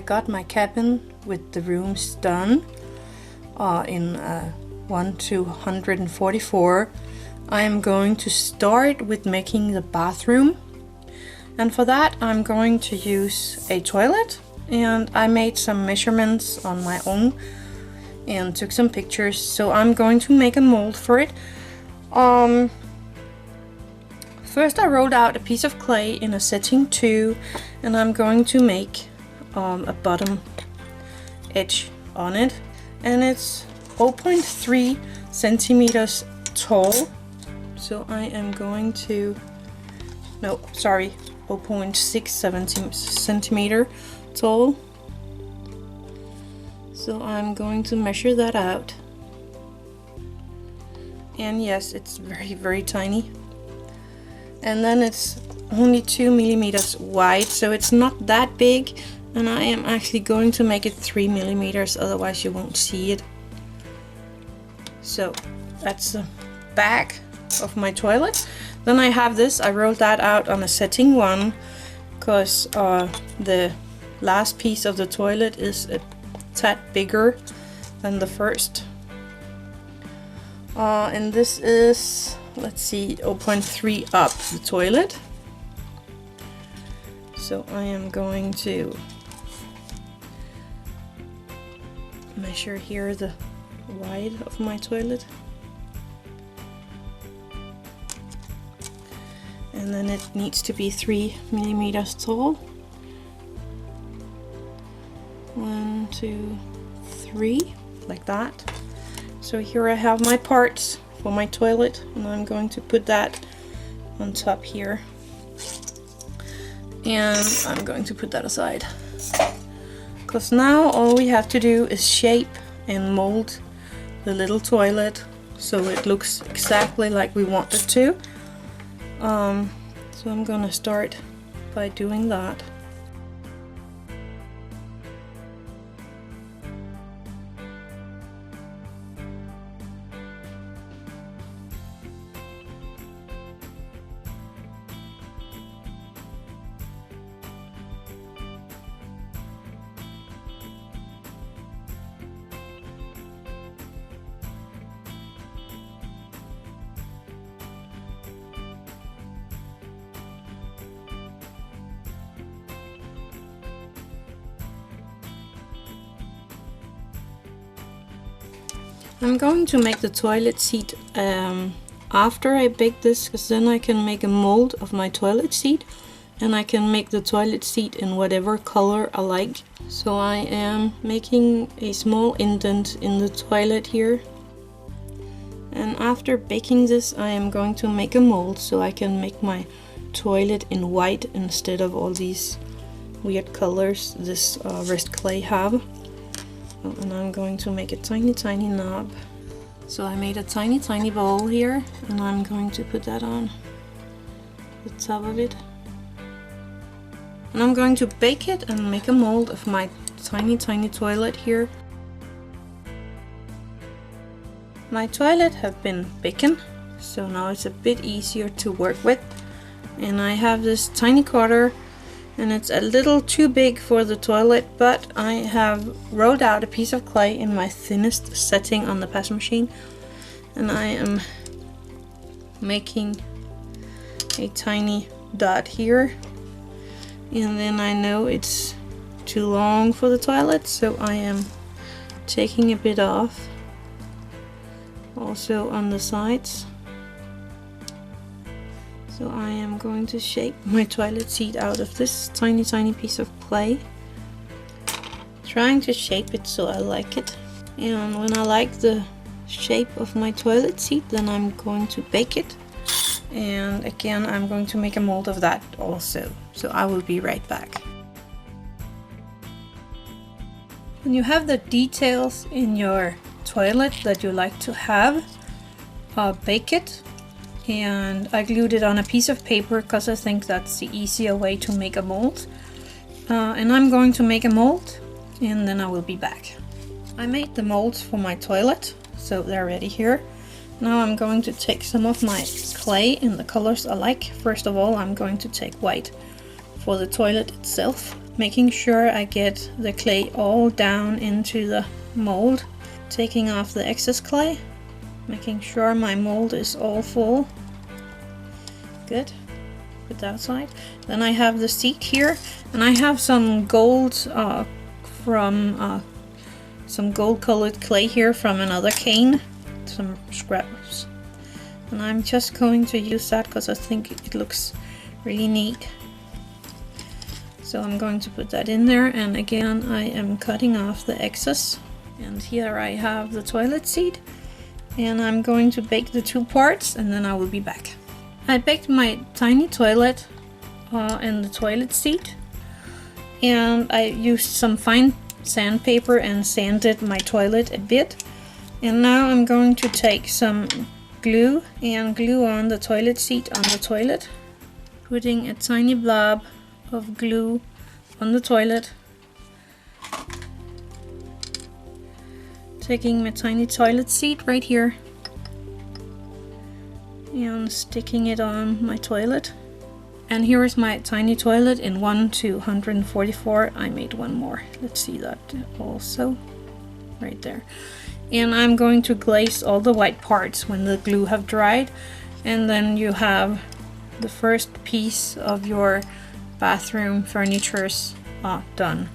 got my cabin with the rooms done in 1:144, I am going to start with making the bathroom. And for that I'm going to use a toilet, and I made some measurements on my own and took some pictures, so I'm going to make a mold for it. First I rolled out a piece of clay in a setting 2, and I'm going to make a bottom edge on it, and it's 0.3 centimeters tall. So I am going to, no, sorry, 0.6 centimeter tall. So I'm going to measure that out. And yes, it's very, very tiny. And then it's only 2 millimeters wide, so it's not that big. And I am actually going to make it 3 millimeters, otherwise you won't see it. So that's the back of my toilet. Then I have this, I rolled that out on a setting 1, because the last piece of the toilet is a tad bigger than the first. And this is, let's see, 0.3 up the toilet. So I am going to measure here the wide of my toilet. And then it needs to be 3 millimeters tall. 1, 2, 3, like that. So here I have my parts for my toilet, and I'm going to put that on top here. And I'm going to put that aside, because now all we have to do is shape and mold the little toilet so it looks exactly like we want it to. So I'm gonna start by doing that. I'm going to make the toilet seat after I bake this, because then I can make a mold of my toilet seat, and I can make the toilet seat in whatever color I like. So I am making a small indent in the toilet here, and after baking this I am going to make a mold so I can make my toilet in white instead of all these weird colors this rest clay have. And I'm going to make a tiny knob. So I made a tiny ball here, and I'm going to put that on the top of it. And I'm going to bake it and make a mold of my tiny toilet here. My toilet have been baking, so now it's a bit easier to work with. And I have this tiny cutter, and it's a little too big for the toilet, but I have rolled out a piece of clay in my thinnest setting on the press machine, and I am making a tiny dot here. And then I know it's too long for the toilet, so I am taking a bit off, also on the sides. So I am going to shape my toilet seat out of this tiny piece of clay. Trying to shape it so I like it. And when I like the shape of my toilet seat, then I'm going to bake it. And again, I'm going to make a mold of that also. So I will be right back. When you have the details in your toilet that you like to have, bake it. And I glued it on a piece of paper because I think that's the easier way to make a mold. And I'm going to make a mold, and then I will be back. I made the molds for my toilet, so they're ready here. Now I'm going to take some of my clay in the colors I like. First of all, I'm going to take white for the toilet itself. making sure I get the clay all down into the mold, taking off the excess clay, making sure my mold is all full. Good. Put that aside. Then I have the seat here, and I have some gold from some gold colored clay here from another cane, some scraps, and I'm just going to use that because I think it looks really neat. So I'm going to put that in there, and again I am cutting off the excess. And here I have the toilet seat, and I'm going to bake the 2 parts and then I will be back. I baked my tiny toilet and the toilet seat, and I used some fine sandpaper and sanded my toilet a bit. And now I'm going to take some glue and glue on the toilet seat on the toilet, putting a tiny blob of glue on the toilet, taking my tiny toilet seat right here and sticking it on my toilet. And here is my tiny toilet in 1:144. I made one more. Let's see that also right there. And I'm going to glaze all the white parts when the glue have dried, and then you have the first piece of your bathroom furnitures done.